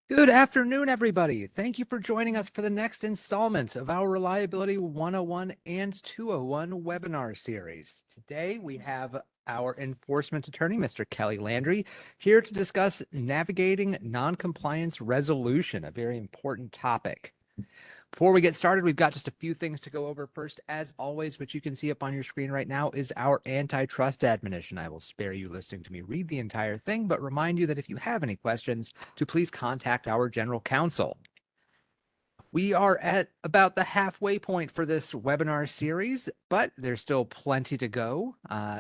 Good afternoon, everybody. Thank you for joining us for the next installment of our Reliability 101 and 201 webinar series. Today, we have our enforcement attorney, Mr. Kelly Landry, here to discuss navigating noncompliance resolution, a very important topic. Before we get started, we've got just a few things to go over. First, as always, which you can see up on your screen right now, is our antitrust admonition. I will spare you listening to me read the entire thing, but remind you that if you have any questions, to please contact our general counsel. We are at about the halfway point for this webinar series, but there's still plenty to go,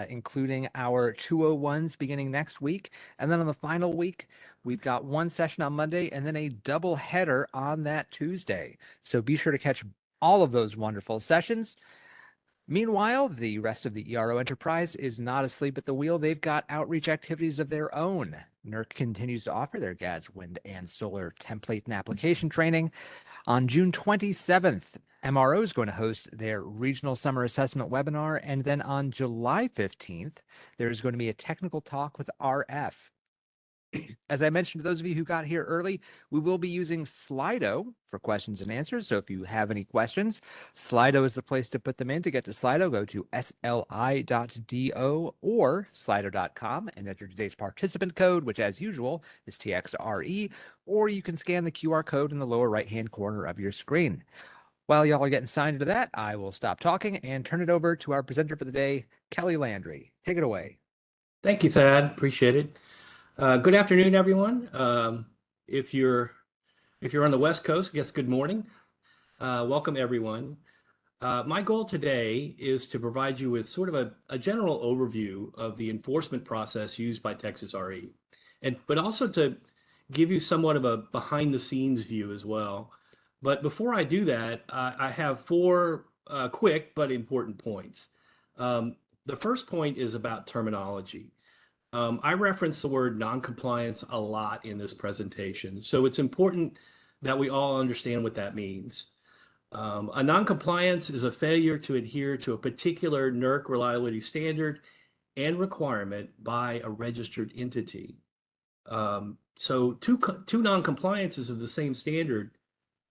including our 201s beginning next week. And then on the final week, we've got one session on Monday and then a double header on that Tuesday. So be sure to catch all of those wonderful sessions. Meanwhile, the rest of the ERO enterprise is not asleep at the wheel. They've got outreach activities of their own. NERC continues to offer their gas, wind, and solar template and application training. On June 27th, MRO is going to host their regional summer assessment webinar. And then on July 15th, there's going to be a technical talk with RF. As I mentioned to those of you who got here early, we will be using Slido for questions and answers. So if you have any questions, Slido is the place to put them in. To get to Slido, go to sli.do or slido.com and enter today's participant code, which as usual is TXRE, or you can scan the QR code in the lower right-hand corner of your screen. While y'all are getting signed into that, I will stop talking and turn it over to our presenter for the day, Kelly Landry. Take it away. Thank you, Thad. Appreciate it. Good afternoon, everyone. If you're on the West Coast, I guess good morning. Welcome, everyone. My goal today is to provide you with sort of a general overview of the enforcement process used by Texas RE, but also to give you somewhat of a behind-the-scenes view as well. But before I do that, I have four quick but important points. The first point is about terminology. I reference the word noncompliance a lot in this presentation, so it's important that we all understand what that means. A noncompliance is a failure to adhere to a particular NERC reliability standard and requirement by a registered entity. So two noncompliances of the same standard,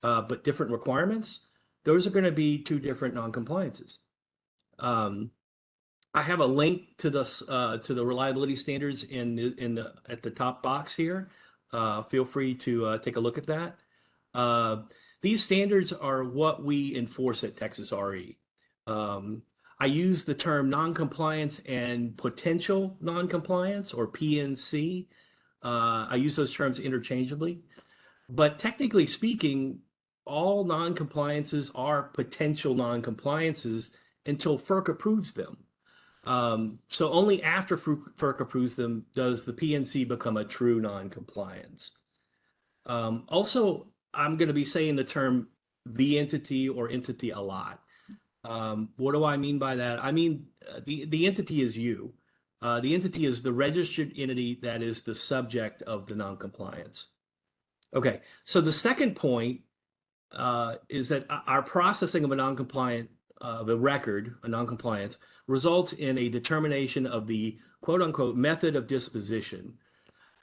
but different requirements, those are going to be two different noncompliances. I have a link to the reliability standards at the top box here. Feel free to take a look at that. These standards are what we enforce at Texas RE. I use the term noncompliance and potential noncompliance, or PNC. I use those terms interchangeably, but technically speaking, all noncompliances are potential noncompliances until FERC approves them. So only after FERC approves them does the PNC become a true noncompliance. Also, I'm going to be saying the term the entity or entity a lot. What do I mean by that? I mean, the entity is you. The entity is the registered entity that is the subject of the noncompliance. Okay, so the second point is that our processing of a noncompliant, the record, a noncompliance, results in a determination of the quote unquote method of disposition.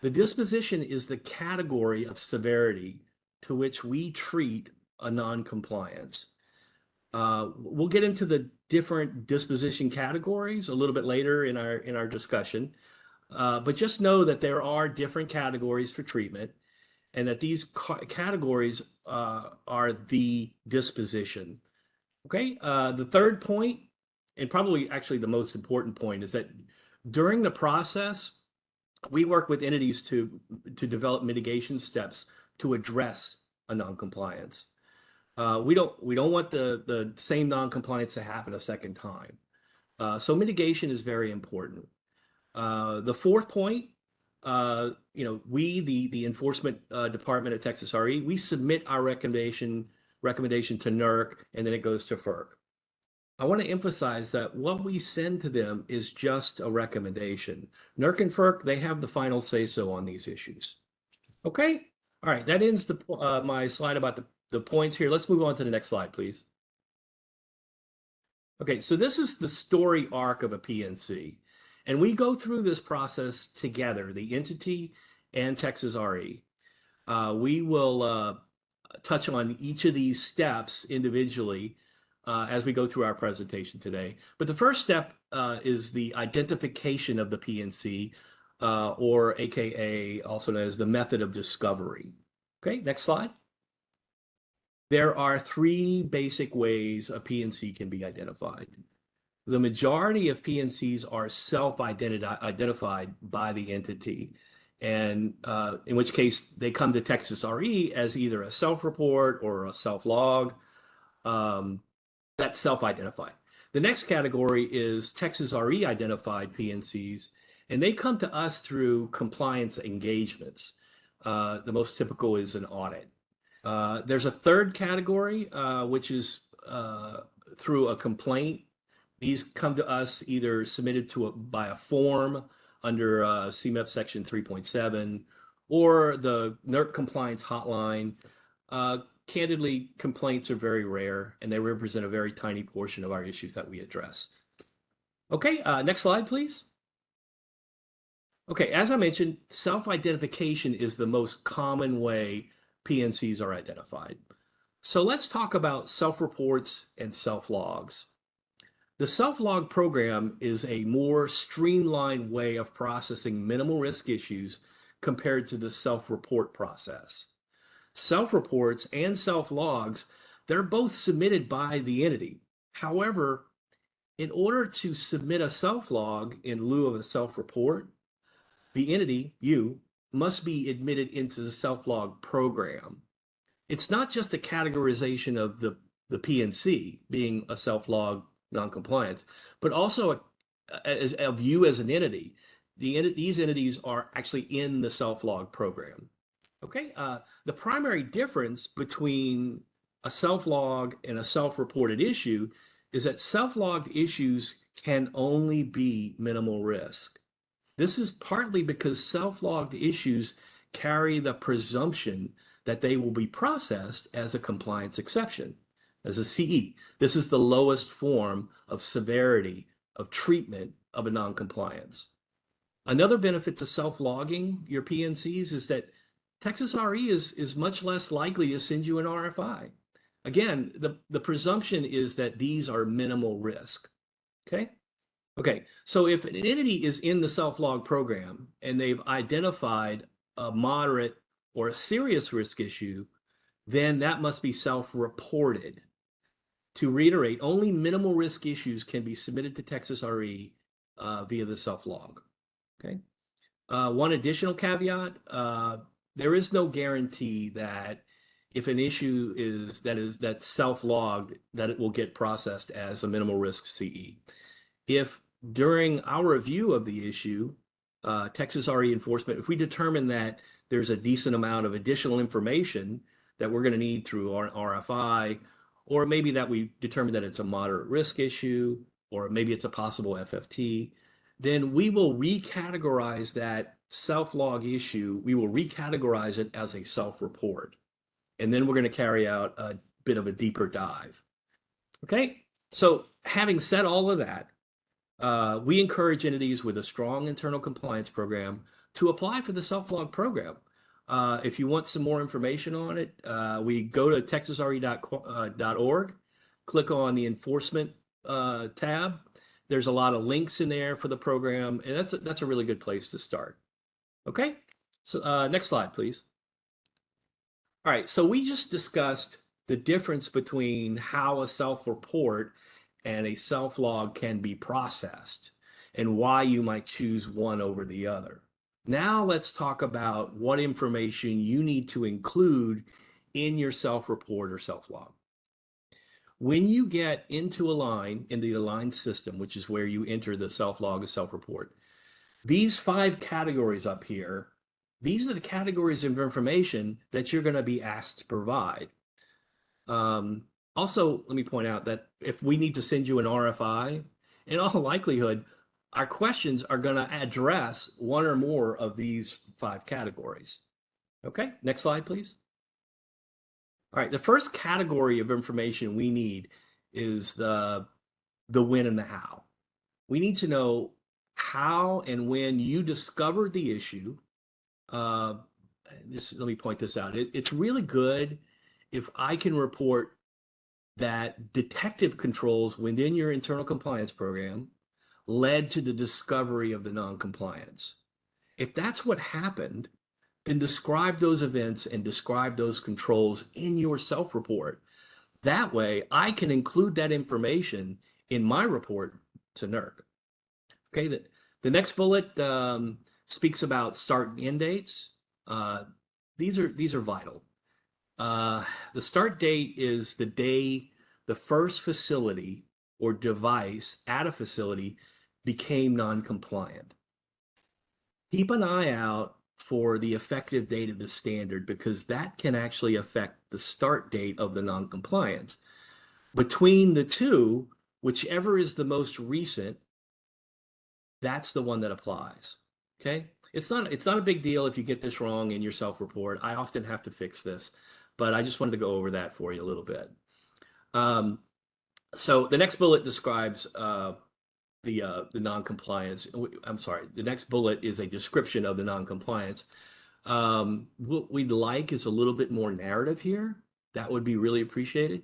The disposition is the category of severity to which we treat a noncompliance. We'll get into the different disposition categories a little bit later in our discussion, but just know that there are different categories for treatment, and that these categories are the disposition. Okay, the third point, and probably actually the most important point, is that during the process, we work with entities to develop mitigation steps to address a noncompliance. We don't want the same noncompliance to happen a second time. So mitigation is very important. The fourth point, we, the enforcement department at Texas RE, we submit our recommendation to NERC, and then it goes to FERC. I want to emphasize that what we send to them is just a recommendation. NERC and FERC, they have the final say-so on these issues. Okay? All right, that ends my slide about the points here. Let's move on to the next slide, please. Okay, so this is the story arc of a PNC. And we go through this process together, the entity and Texas RE. We will touch on each of these steps individually as we go through our presentation today. But the first step is the identification of the PNC, or AKA also known as the method of discovery. Okay, next slide. There are three basic ways a PNC can be identified. The majority of PNCs are self-identified by the entity, and in which case they come to Texas RE as either a self-report or a self-log. That's self-identified. The next category is Texas RE identified PNCs, and they come to us through compliance engagements. The most typical is an audit. There's a third category, which is through a complaint. These come to us either submitted by a form under CMEP section 3.7 or the NERC compliance hotline. Candidly, complaints are very rare and they represent a very tiny portion of our issues that we address. Okay, next slide, please. Okay, as I mentioned, self-identification is the most common way PNCs are identified. So let's talk about self-reports and self-logs. The self-log program is a more streamlined way of processing minimal risk issues compared to the self-report process. Self-reports and self-logs, they're both submitted by the entity. However, in order to submit a self-log in lieu of a self-report, the entity, you, must be admitted into the self-log program. It's not just a categorization of the PNC being a self-log non-compliant, but also of you as an entity. These entities are actually in the self-log program. Okay, the primary difference between a self-log and a self-reported issue is that self-logged issues can only be minimal risk. This is partly because self-logged issues carry the presumption that they will be processed as a compliance exception, as a CE. This is the lowest form of severity of treatment of a non-compliance. Another benefit to self-logging your PNCs is that Texas RE is much less likely to send you an RFI. Again, the presumption is that these are minimal risk. Okay? Okay, so if an entity is in the self-log program and they've identified a moderate or a serious risk issue, then that must be self-reported. To reiterate, only minimal risk issues can be submitted to Texas RE via the self-log. Okay. One additional caveat: there is no guarantee that if an issue that's self-logged, that it will get processed as a minimal risk CE. If during our review of the issue, Texas RE enforcement, if we determine that there's a decent amount of additional information that we're going to need through our RFI, or maybe that we determine that it's a moderate risk issue, or maybe it's a possible FFT, then we will recategorize that self-log issue. We will recategorize it as a self-report. And then we're going to carry out a bit of a deeper dive. Okay, so having said all of that, we encourage entities with a strong internal compliance program to apply for the self-log program. If you want some more information on it, we go to texasre.org, click on the enforcement tab. There's a lot of links in there for the program, and that's a really good place to start. Okay, so next slide, please. All right, so we just discussed the difference between how a self-report and a self-log can be processed and why you might choose one over the other. Now let's talk about what information you need to include in your self-report or self-log. When you get into the Align system, which is where you enter the self-log or self-report, these 5 categories up here, these are the categories of information that you're going to be asked to provide. Also, let me point out that if we need to send you an RFI, in all likelihood, our questions are going to address one or more of these 5 categories. Okay, next slide, please. All right, the first category of information we need is the when and the how. We need to know how and when you discovered the issue, let me point this out. It's really good if I can report that detective controls within your internal compliance program led to the discovery of the noncompliance. If that's what happened, then describe those events and describe those controls in your self-report. That way, I can include that information in my report to NERC. Okay, the next bullet speaks about start and end dates. Uh, these are vital. The start date is the day the first facility or device at a facility became non-compliant. Keep an eye out for the effective date of the standard because that can actually affect the start date of the non-compliance. Between the two, whichever is the most recent, that's the one that applies. Okay? It's not a big deal if you get this wrong in your self-report. I often have to fix this, but I just wanted to go over that for you a little bit. So the next bullet describes the non-compliance. I'm sorry. The next bullet is a description of the non-compliance. What we'd like is a little bit more narrative here. That would be really appreciated.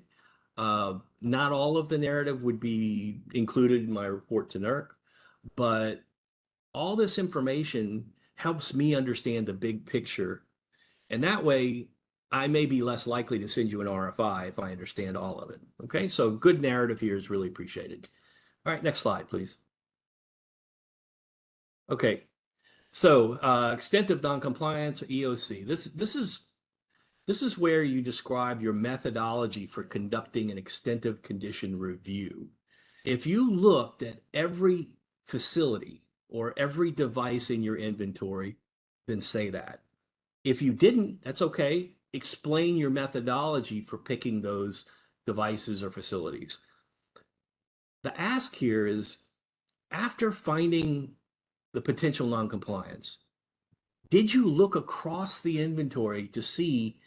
Not all of the narrative would be included in my report to NERC, but all this information helps me understand the big picture. And that way, I may be less likely to send you an RFI if I understand all of it. Okay, so good narrative here is really appreciated. All right, next slide, please. Okay, so extent of noncompliance or EOC. This is where you describe your methodology for conducting an extensive condition review. If you looked at every facility or every device in your inventory, then say that. If you didn't, that's okay. Explain your methodology for picking those devices or facilities. The ask here is, after finding the potential noncompliance, did you look across the inventory to see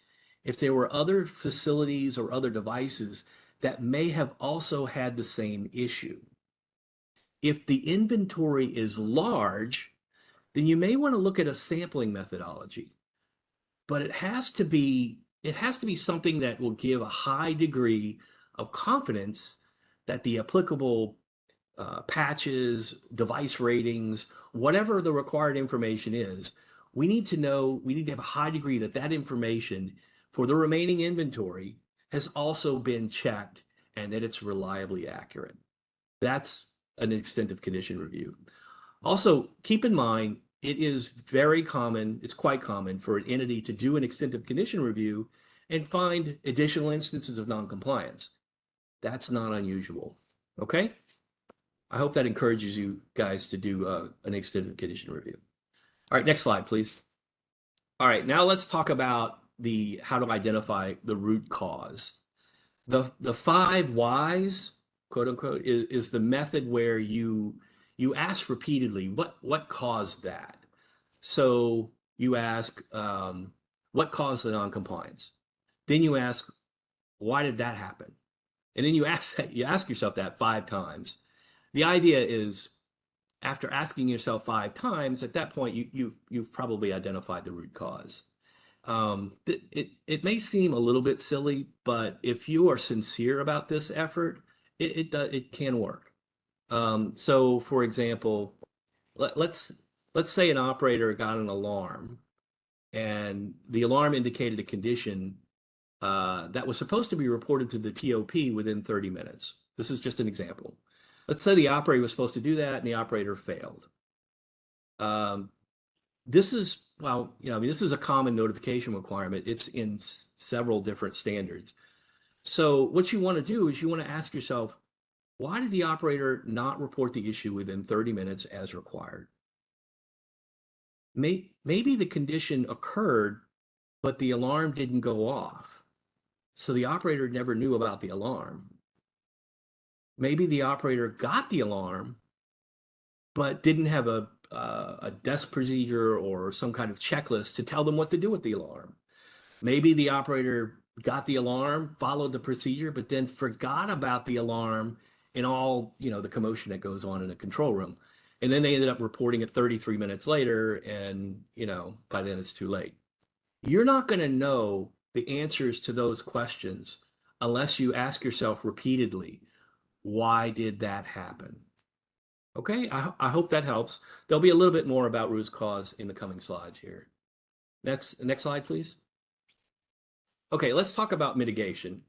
if there were other facilities or other devices that may have also had the same issue? If the inventory is large, then you may want to look at a sampling methodology, but it has to be something that will give a high degree of confidence that the applicable patches, device ratings, whatever the required information is, we need to have a high degree that that information for the remaining inventory has also been checked and that it's reliably accurate. That's an extensive condition review. Also, keep in mind, it is very common, it's quite common for an entity to do an extensive condition review and find additional instances of noncompliance. That's not unusual. Okay? I hope that encourages you guys to do an extensive condition review. All right, next slide, please. All right, now let's talk about how to identify the root cause. The 5 whys, quote unquote, is the method where you ask repeatedly what caused that. So you ask what caused the noncompliance. Then you ask why did that happen, and then you ask yourself that 5 times. The idea is, after asking yourself 5 times, at that point you've probably identified the root cause. It may seem a little bit silly, but if you are sincere about this effort, it can work. So, for example, let's say an operator got an alarm, and the alarm indicated a condition that was supposed to be reported to the TOP within 30 minutes. This is just an example. Let's say the operator was supposed to do that, and the operator failed. This is, well, this is a common notification requirement. It's in several different standards. So what you want to do is you want to ask yourself, why did the operator not report the issue within 30 minutes as required? Maybe the condition occurred, but the alarm didn't go off. So the operator never knew about the alarm. Maybe the operator got the alarm, but didn't have a desk procedure or some kind of checklist to tell them what to do with the alarm. Maybe the operator got the alarm, followed the procedure, but then forgot about the alarm in all, the commotion that goes on in a control room. And then they ended up reporting it 33 minutes later, and, by then it's too late. You're not going to know the answers to those questions unless you ask yourself repeatedly, why did that happen? Okay, I hope that helps. There'll be a little bit more about root cause in the coming slides here. Next slide, please. Okay, let's talk about mitigation.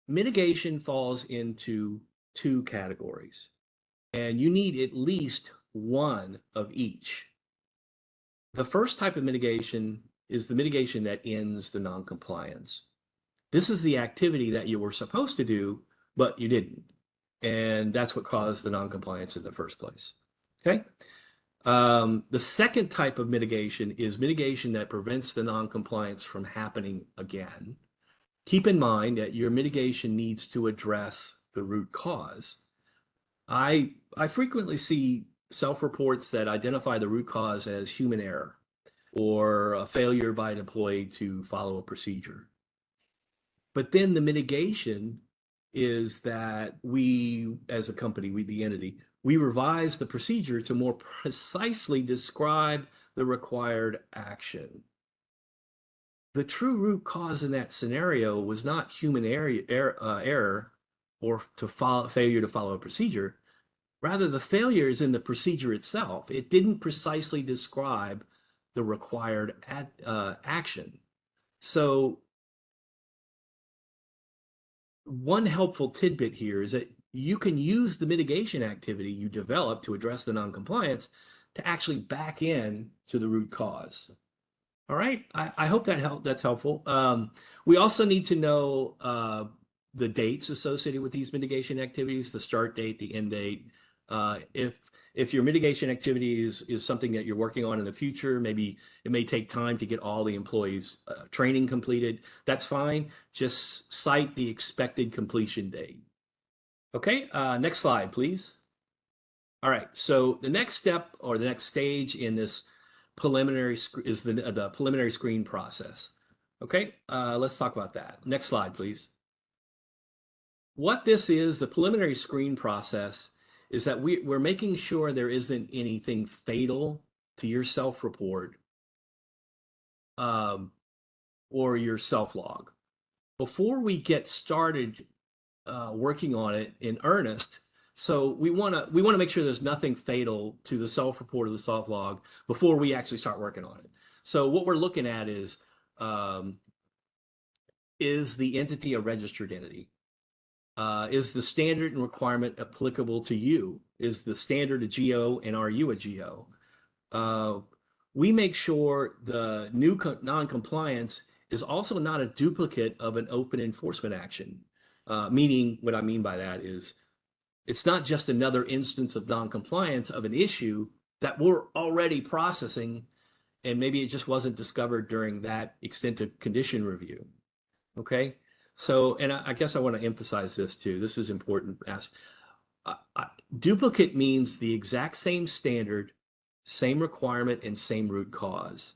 Mitigation falls into two categories, and you need at least one of each. The first type of mitigation is the mitigation that ends the noncompliance. This is the activity that you were supposed to do, but you didn't. And that's what caused the noncompliance in the first place. Okay. The second type of mitigation is mitigation that prevents the noncompliance from happening again. Keep in mind that your mitigation needs to address the root cause. I frequently see self-reports that identify the root cause as human error or a failure by an employee to follow a procedure. But then the mitigation is that we, as a company, we, the entity, we revise the procedure to more precisely describe the required action. The true root cause in that scenario was not human error or failure to follow a procedure. Rather, the failure is in the procedure itself. It didn't precisely describe the required action. So one helpful tidbit here is that you can use the mitigation activity you develop to address the noncompliance to actually back in to the root cause. All right, I hope that's helpful. We also need to know the dates associated with these mitigation activities, the start date, the end date. If your mitigation activity is something that you're working on in the future, maybe it may take time to get all the employees training completed. That's fine. Just cite the expected completion date. Okay, next slide, please. All right, so the next step or the next stage in this preliminary is the preliminary screen process. Okay, let's talk about that. Next slide, please. What this is, the preliminary screen process, is that we're making sure there isn't anything fatal to your self-report or your self-log. Before we get started working on it in earnest, so we want to make sure there's nothing fatal to the self-report or the self-log before we actually start working on it. So what we're looking at is the entity a registered entity? Is the standard and requirement applicable to you? Is the standard a GO and are you a GO? We make sure the new non-compliance is also not a duplicate of an open enforcement action. Meaning, what I mean by that is it's not just another instance of non-compliance of an issue that we're already processing, and maybe it just wasn't discovered during that extensive condition review. Okay, so, and I guess I want to emphasize this too. This is important. Duplicate means the exact same standard, same requirement, and same root cause.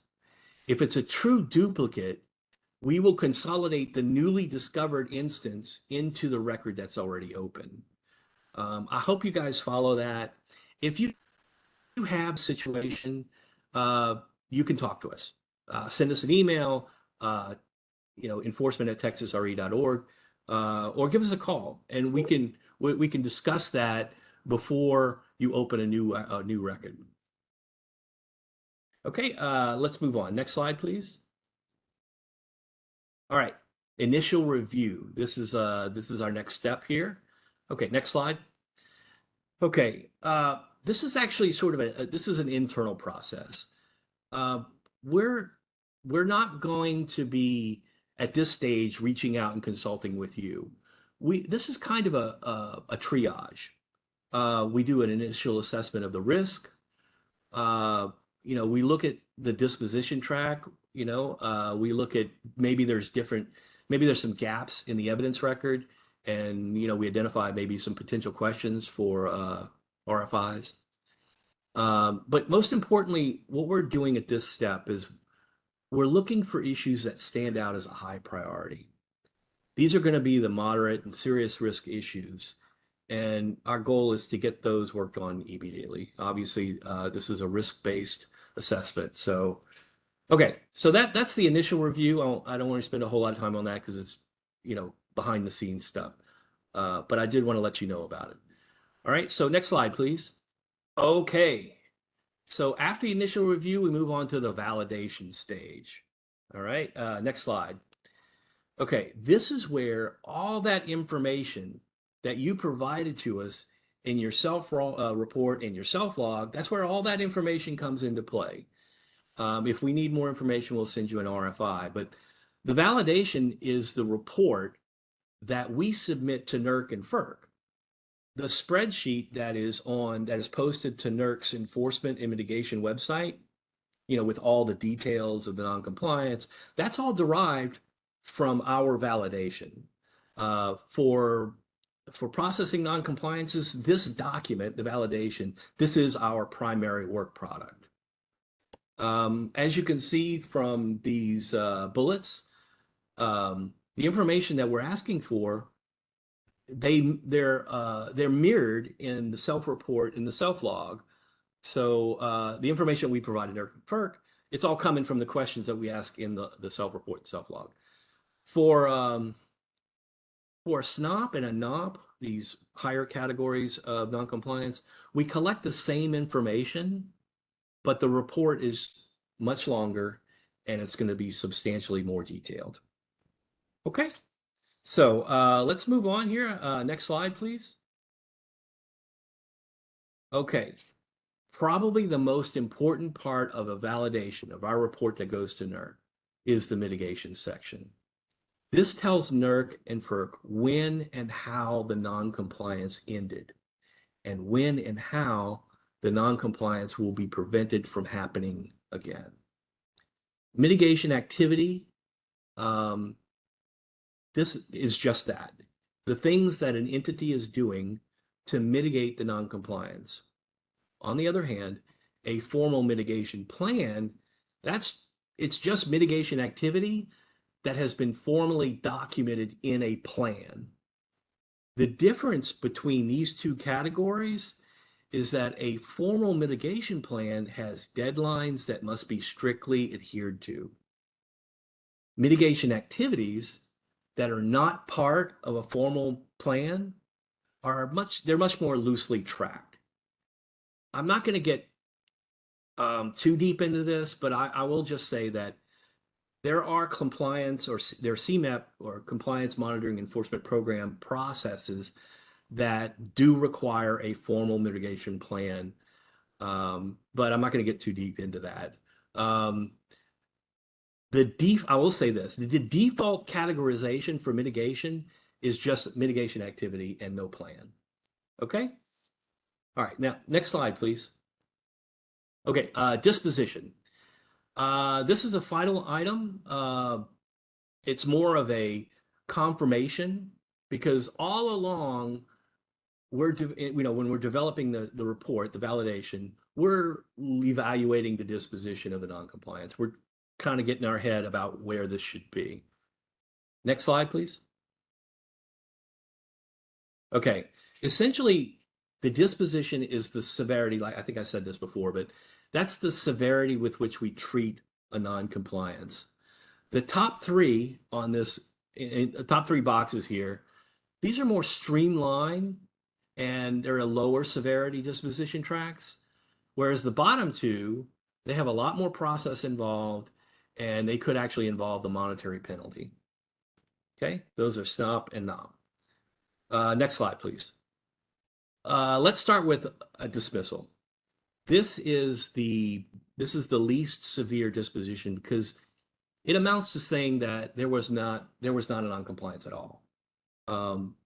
If it's a true duplicate, we will consolidate the newly discovered instance into the record that's already open. I hope you guys follow that. If you have a situation, you can talk to us. Send us an email, enforcement@texasre.org, or give us a call, and we can discuss that before you open a new record. Okay, let's move on. Next slide, please. All right, initial review. This is our next step here. Okay, next slide. Okay, this is actually sort of this is an internal process. We're not going to be at this stage reaching out and consulting with you. This is kind of a triage. We do an initial assessment of the risk. We look at the disposition track. We look at maybe there's some gaps in the evidence record, and we identify maybe some potential questions for RFIs. But most importantly, what we're doing at this step is we're looking for issues that stand out as a high priority. These are going to be the moderate and serious risk issues, and our goal is to get those worked on immediately. Obviously, this is a risk-based assessment, so Okay, so that's the initial review. I don't want to spend a whole lot of time on that because it's, behind the scenes stuff. But I did want to let you know about it. All right, so next slide, please. Okay, so after the initial review, we move on to the validation stage. All right, next slide. Okay, this is where all that information that you provided to us in your self report and your self log, that's where all that information comes into play. If we need more information, we'll send you an RFI. But the validation is the report that we submit to NERC and FERC. The spreadsheet that is posted to NERC's enforcement and mitigation website, with all the details of the noncompliance, that's all derived from our validation. For processing noncompliances, this document, the validation, this is our primary work product. As you can see from these bullets, the information that we're asking for, they're mirrored in the self-report in the self-log. So the information we provided in FERC, it's all coming from the questions that we ask in the self-report, self-log. For a SNOP and a NOP, these higher categories of noncompliance, we collect the same information, but the report is much longer and it's going to be substantially more detailed. Okay, so let's move on here. Next slide, please. Okay, probably the most important part of a validation of our report that goes to NERC is the mitigation section. This tells NERC and FERC when and how the noncompliance ended and when and how the noncompliance will be prevented from happening again. Mitigation activity, this is just that. The things that an entity is doing to mitigate the noncompliance. On the other hand, a formal mitigation plan, it's just mitigation activity that has been formally documented in a plan. The difference between these two categories is that a formal mitigation plan has deadlines that must be strictly adhered to. Mitigation activities that are not part of a formal plan they're much more loosely tracked. I'm not going to get too deep into this, but I will just say that there are compliance or there are CMAP or compliance monitoring enforcement program processes that do require a formal mitigation plan, but I'm not going to get too deep into that. I will say this: the default categorization for mitigation is just mitigation activity and no plan. Okay. All right. Now, next slide, please. Okay. Disposition. This is a final item. It's more of a confirmation because all along when we're developing the report, the validation, we're evaluating the disposition of the noncompliance. We're kind of getting our head about where this should be. Next slide, please. Okay, essentially the disposition is the severity, like I think I said this before, but that's the severity with which we treat a noncompliance. The top three on this, in the top three boxes here, these are more streamlined and they're a lower severity disposition tracks. Whereas the bottom two, they have a lot more process involved and they could actually involve the monetary penalty. Okay, those are SNOP and NOP. Next slide, please. Let's start with a dismissal. This is the least severe disposition because it amounts to saying that there was not a noncompliance at all.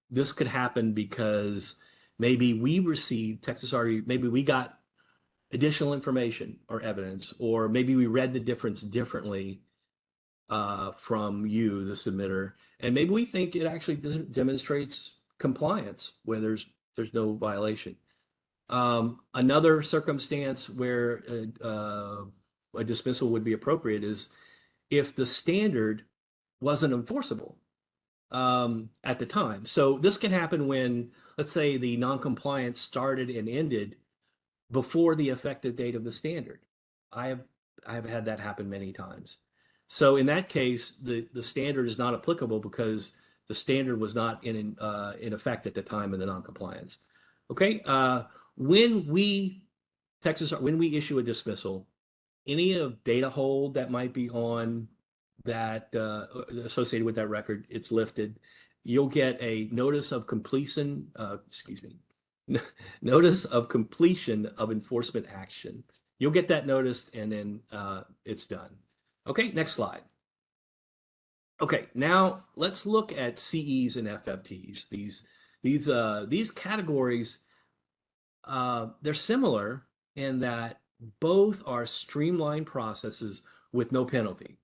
This could happen because maybe we received maybe we got additional information or evidence, or maybe we read the difference differently from you, the submitter, and maybe we think it actually demonstrates compliance where there's no violation. Another circumstance where a dismissal would be appropriate is if the standard wasn't enforceable at the time. So this can happen when, let's say, the noncompliance started and ended before the effective date of the standard. I have I've had that happen many times. So in that case, the standard is not applicable because the standard was not in effect at the time of the noncompliance. Okay, when we when we issue a dismissal, any of data hold that might be on that associated with that record, it's lifted. You'll get a notice of completion, excuse me, notice of completion of enforcement action. You'll get that notice and then it's done. Okay, next slide. Okay, now let's look at CEs and FFTs. These categories, they're similar in that both are streamlined processes with no penalty.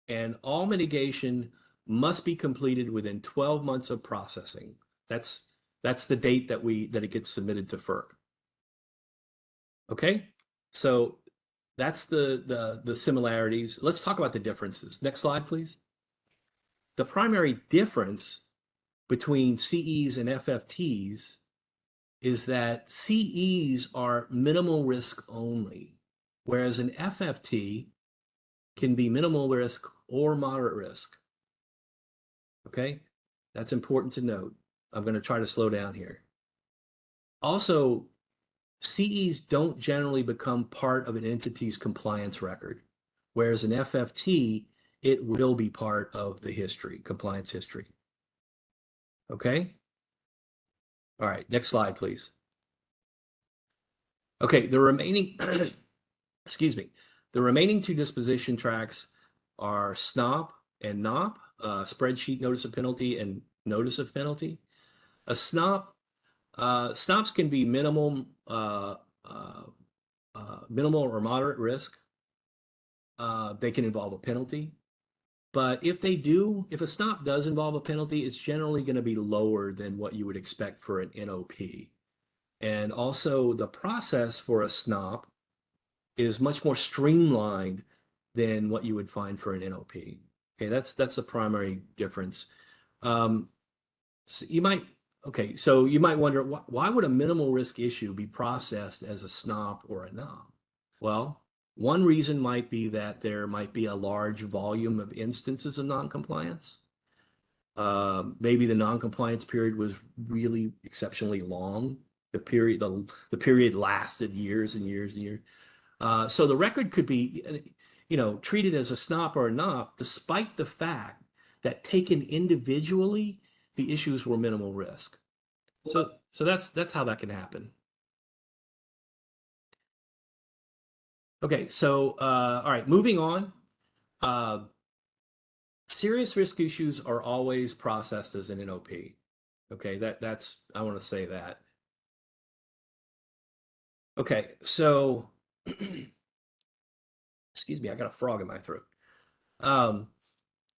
And all mitigation must be completed within 12 months of processing. That's the date that it gets submitted to FERC. Okay, so that's the similarities. Let's talk about the differences. Next slide, please. The primary difference between CEs and FFTs is that CEs are minimal risk only, whereas an FFT can be minimal risk or moderate risk. Okay, that's important to note. I'm going to try to slow down here. Also, CEs don't generally become part of an entity's compliance record, whereas an FFT, it will be part of the history, compliance history. Okay? All right, next slide, please. Okay, the remaining, excuse me, the remaining two disposition tracks are SNOP and NOP, spreadsheet notice of penalty and notice of penalty. A SNOP, SNOPs can be minimal or moderate risk. They can involve a penalty. But if a SNOP does involve a penalty, it's generally going to be lower than what you would expect for an NOP. And also the process for a SNOP is much more streamlined than what you would find for an NOP. Okay, that's the primary difference. So you might wonder, why would a minimal risk issue be processed as a SNOP or a NOP? Well, one reason might be that there might be a large volume of instances of noncompliance. Maybe the noncompliance period was really exceptionally long. The period lasted years and years and years. So the record could be, treated as a SNOP or a NOP, despite the fact that taken individually, the issues were minimal risk. So that's how that can happen. Okay, so all right, moving on. Serious risk issues are always processed as an NOP. Okay, that's I want to say that. Okay, so excuse me, I got a frog in my throat.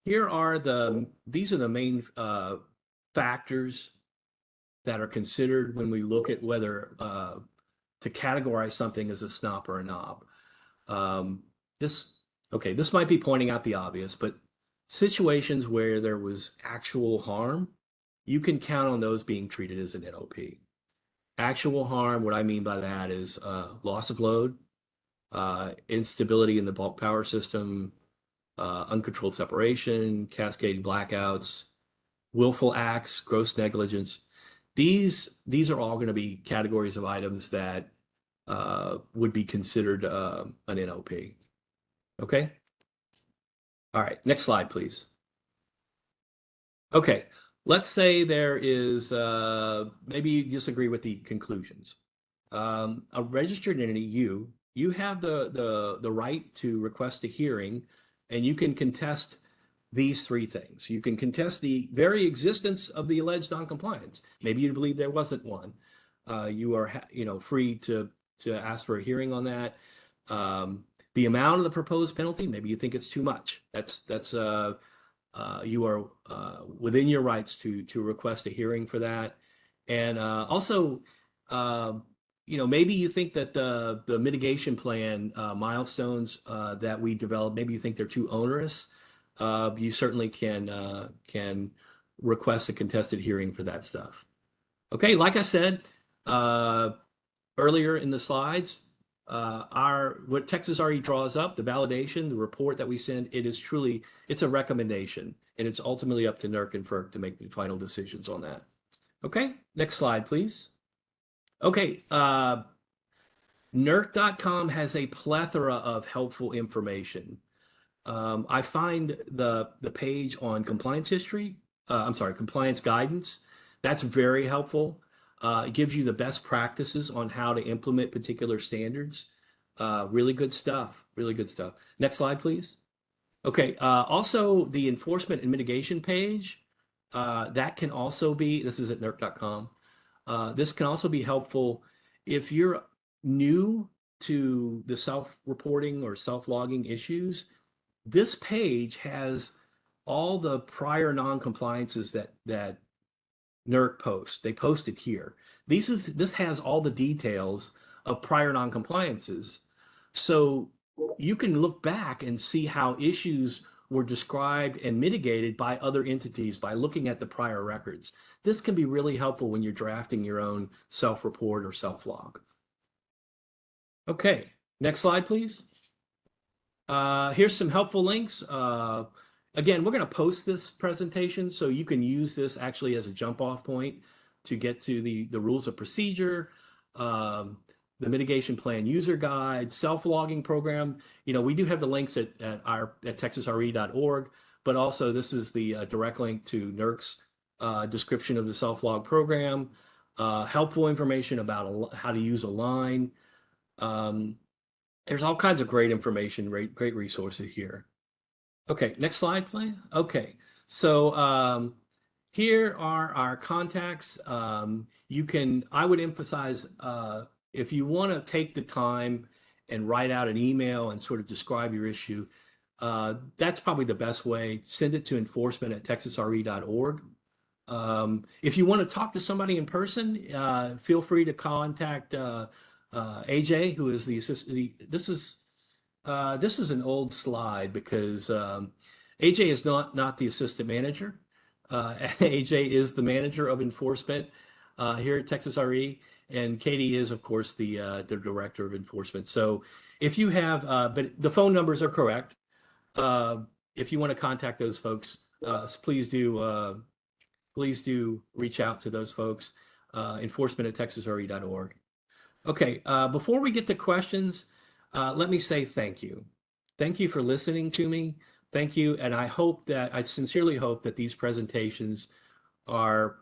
These are the main factors that are considered when we look at whether to categorize something as a SNOP or a NOP. This might be pointing out the obvious, but situations where there was actual harm, you can count on those being treated as an NOP. Actual harm, what I mean by that is loss of load, instability in the bulk power system, uncontrolled separation, cascading blackouts, willful acts, gross negligence. These are all going to be categories of items that would be considered an NOP. Okay? All right, next slide, please. Okay, let's say there is, maybe you disagree with the conclusions. A registered entity, you have the right to request a hearing, and you can contest these three things. You can contest the very existence of the alleged noncompliance. Maybe you believe there wasn't one. You are free to ask for a hearing on that. The amount of the proposed penalty, maybe you think it's too much. You are within your rights to request a hearing for that. And also, maybe you think that the mitigation plan milestones that we developed, maybe you think they're too onerous. You certainly can request a contested hearing for that stuff. Okay, like I said earlier in the slides, what Texas RE draws up, the validation, the report that we send, it's a recommendation, and it's ultimately up to NERC and FERC to make the final decisions on that. Okay, next slide, please. Okay, NERC.com has a plethora of helpful information. I find the page on compliance history, compliance guidance. That's very helpful. It gives you the best practices on how to implement particular standards. Really good stuff. Really good stuff. Next slide, please. Okay. Also, the enforcement and mitigation page. That can also be. This is at NERC.com. This can also be helpful if you're new to the self-reporting or self-logging issues. This page has all the prior non-compliances that NERC posts. They post it here. This has all the details of prior non-compliances. So you can look back and see how issues were described and mitigated by other entities by looking at the prior records. This can be really helpful when you're drafting your own self-report or self-log. Okay, next slide, please. Here's some helpful links. Again, we're going to post this presentation so you can use this actually as a jump off point to get to the rules of procedure, the mitigation plan user guide, self-logging program. We do have the links at texasre.org, but also this is the direct link to NERC's description of the self-log program, helpful information about how to use a line. There's all kinds of great information, great resources here. Okay, next slide, please. Okay, so here are our contacts. I would emphasize if you want to take the time and write out an email and sort of describe your issue, that's probably the best way. Send it to enforcement@texasre.org. If you want to talk to somebody in person, feel free to contact AJ, who is the assistant. This is an old slide because AJ is not the assistant manager. AJ is the manager of enforcement here at Texas RE, and Katie is, of course, the director of enforcement. So if you have, but the phone numbers are correct. If you want to contact those folks, please do reach out to those folks. Enforcement@texasre.org. Okay, before we get to questions, let me say thank you. Thank you for listening to me. Thank you, and I sincerely hope that these presentations have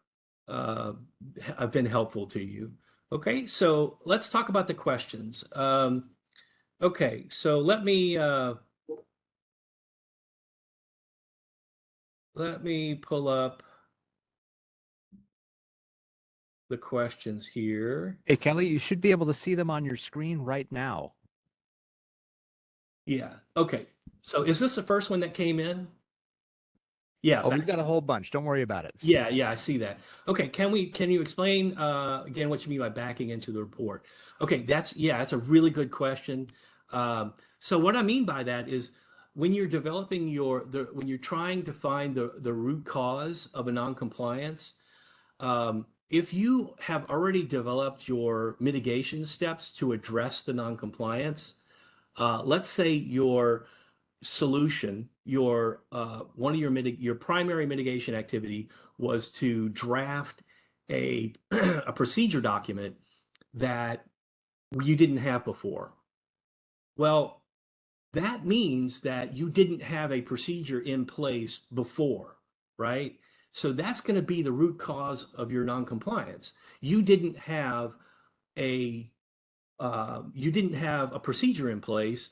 been helpful to you. Okay, so let's talk about the questions. Okay, so let me pull up the questions here. Hey, Kelly, you should be able to see them on your screen right now. Yeah. Okay. So is this the first one that came in? Yeah. Oh, we've got a whole bunch. Don't worry about it. Yeah. I see that. Okay. Can you explain again what you mean by backing into the report? Okay. That's a really good question. So what I mean by that is when you're developing when you're trying to find the root cause of a non-compliance, if you have already developed your mitigation steps to address the non-compliance, let's say your solution, one of your primary mitigation activity was to draft a a procedure document that you didn't have before. Well, that means that you didn't have a procedure in place before, right? So that's going to be the root cause of your non-compliance. You didn't have a procedure in place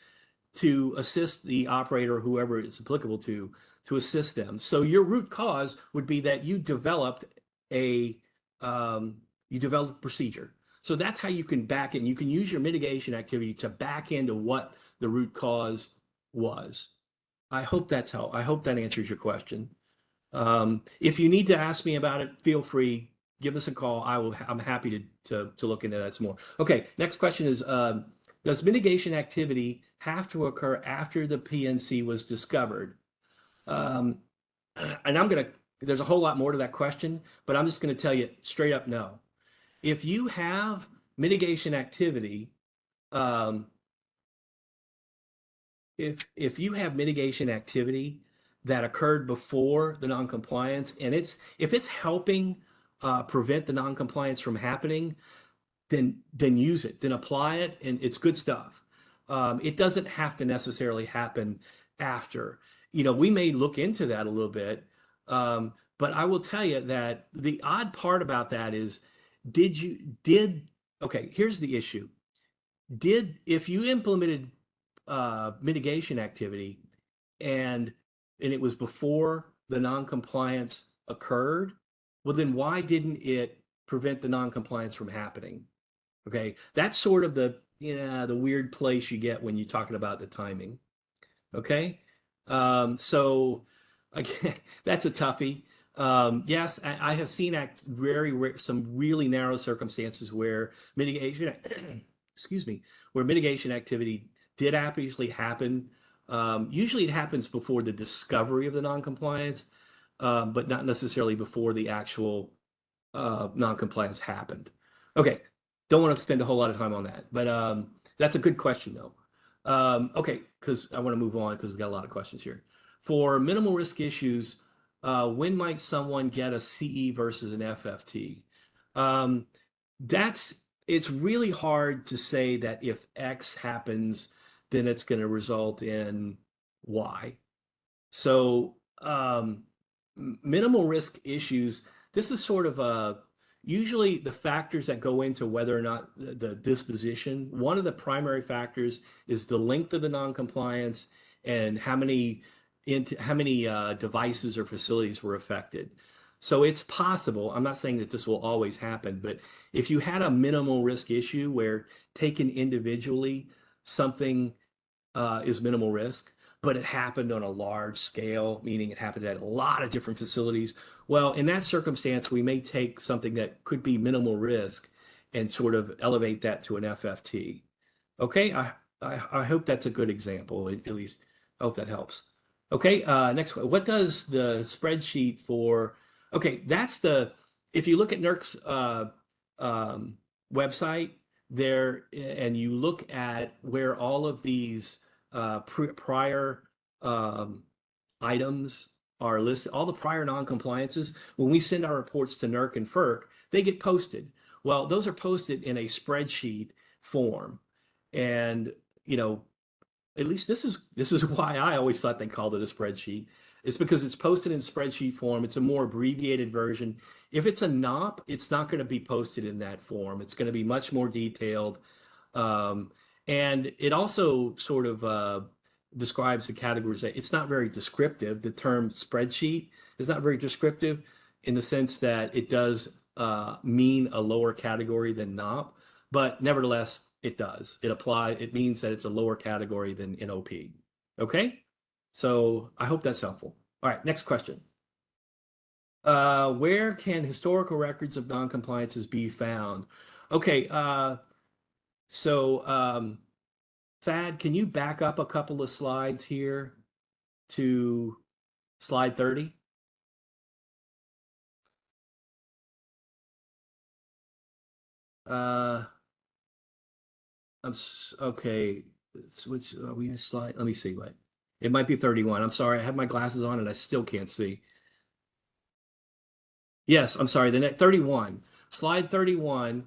to assist the operator, or whoever it's applicable to assist them. So your root cause would be that you developed a procedure. So that's how you can back in. You can use your mitigation activity to back into what the root cause was. I hope that answers your question. If you need to ask me about it, feel free, give us a call. I'm happy to look into that some more. Okay, next question is, does mitigation activity have to occur after the PNC was discovered? And there's a whole lot more to that question, but I'm just gonna tell you straight up no. If you have mitigation activity um, if you have mitigation activity that occurred before the noncompliance, and if it's helping prevent the noncompliance from happening, then use it, then apply it, and it's good stuff. It doesn't have to necessarily happen after. We may look into that a little bit, but I will tell you that the odd part about that is, did okay, here's the issue. If you implemented mitigation activity and it was before the noncompliance occurred, well, then why didn't it prevent the noncompliance from happening? Okay, that's sort of the weird place you get when you're talking about the timing. Okay, so again, that's a toughie. Yes, I have seen very some really narrow circumstances where mitigation, excuse me, where mitigation activity did actually happen. Usually, it happens before the discovery of the noncompliance, but not necessarily before the actual non-compliance happened. Okay, don't want to spend a whole lot of time on that, but that's a good question though. Okay, because I want to move on because we've got a lot of questions here. For minimal risk issues, when might someone get a CE versus an FFT? Um, that's it's really hard to say that if X happens, then it's going to result in Y. So, minimal risk issues, this is sort of usually the factors that go into whether or not the disposition. One of the primary factors is the length of the noncompliance and how many devices or facilities were affected. So it's possible, I'm not saying that this will always happen, but if you had a minimal risk issue where taken individually, something is minimal risk, but it happened on a large scale, meaning it happened at a lot of different facilities. Well, in that circumstance, we may take something that could be minimal risk and sort of elevate that to an FFT. Okay, I hope that's a good example. At least I hope that helps. Okay, next one. What does the spreadsheet for? Okay, if you look at NERC's um, website there, and you look at where all of these prior um, items are listed, all the prior non-compliances. When we send our reports to NERC and FERC, they get posted. Well, those are posted in a spreadsheet form, and you know, at least this is why I always thought they called it a spreadsheet. It's because it's posted in spreadsheet form. It's a more abbreviated version. If it's a NOP, it's not going to be posted in that form. It's going to be much more detailed. Um, and it also sort of describes the categories. It's not very descriptive. The term spreadsheet is not very descriptive in the sense that it does mean a lower category than NOP, but nevertheless, it does. It means that it's a lower category than NOP. Okay? So I hope that's helpful. All right, next question. Where can historical records of noncompliances be found? Okay, so Thad, can you back up a couple of slides here to slide 30? Uh, okay. Which are we in slide? Let me see. What? It might be 31. I'm sorry. I have my glasses on and I still can't see. Yes, I'm sorry. The net 31. Slide 31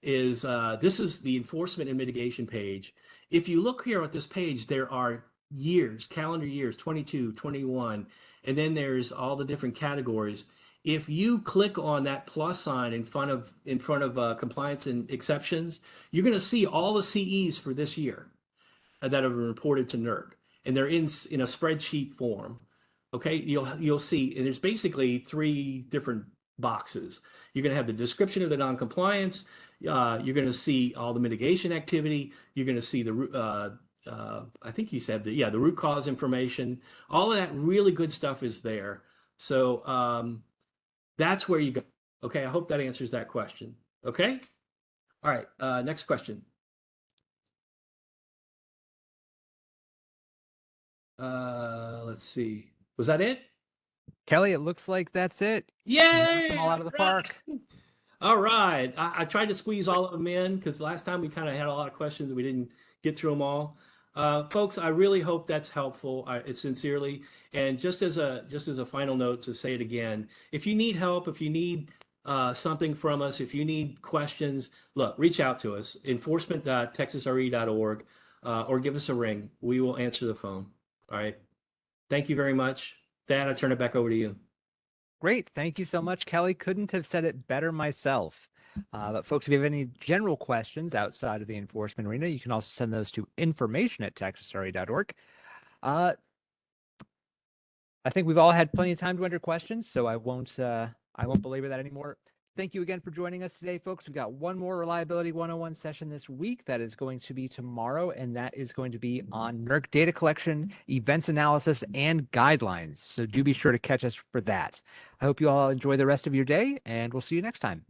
is this is the enforcement and mitigation page. If you look here at this page, there are years, calendar years, 22, 21, and then there's all the different categories. If you click on that plus sign in front of compliance and exceptions, you're going to see all the CEs for this year that have been reported to NERC, and they're in a spreadsheet form. Okay, you'll see, and there's basically three different boxes. You're going to have the description of the noncompliance. You're going to see all the mitigation activity. You're going to see I think you said the root cause information. All of that really good stuff is there. So that's where you go. Okay, I hope that answers that question. Okay, all right. Next question. Let's see. Was that it? Kelly, it looks like that's it. You knocked them all Yay! out of the park. All right. I tried to squeeze all of them in because last time we kind of had a lot of questions and we didn't get through them all. Folks, I really hope that's helpful. It's sincerely. And just as a final note to say it again, if you need help, if you need something from us, if you need questions, look, reach out to us, enforcement.texasre.org, or give us a ring. We will answer the phone. All right. Thank you very much. Thad, I turn it back over to you. Great. Thank you so much, Kelly. Couldn't have said it better myself. But folks, if you have any general questions outside of the enforcement arena, you can also send those to information@texasre.org. Uh, I think we've all had plenty of time to enter questions, so I won't belabor that anymore. Thank you again for joining us today, folks. We've got one more Reliability 101 session this week. That is going to be tomorrow, and that is going to be on NERC data collection, events analysis, and guidelines. So do be sure to catch us for that. I hope you all enjoy the rest of your day, and we'll see you next time.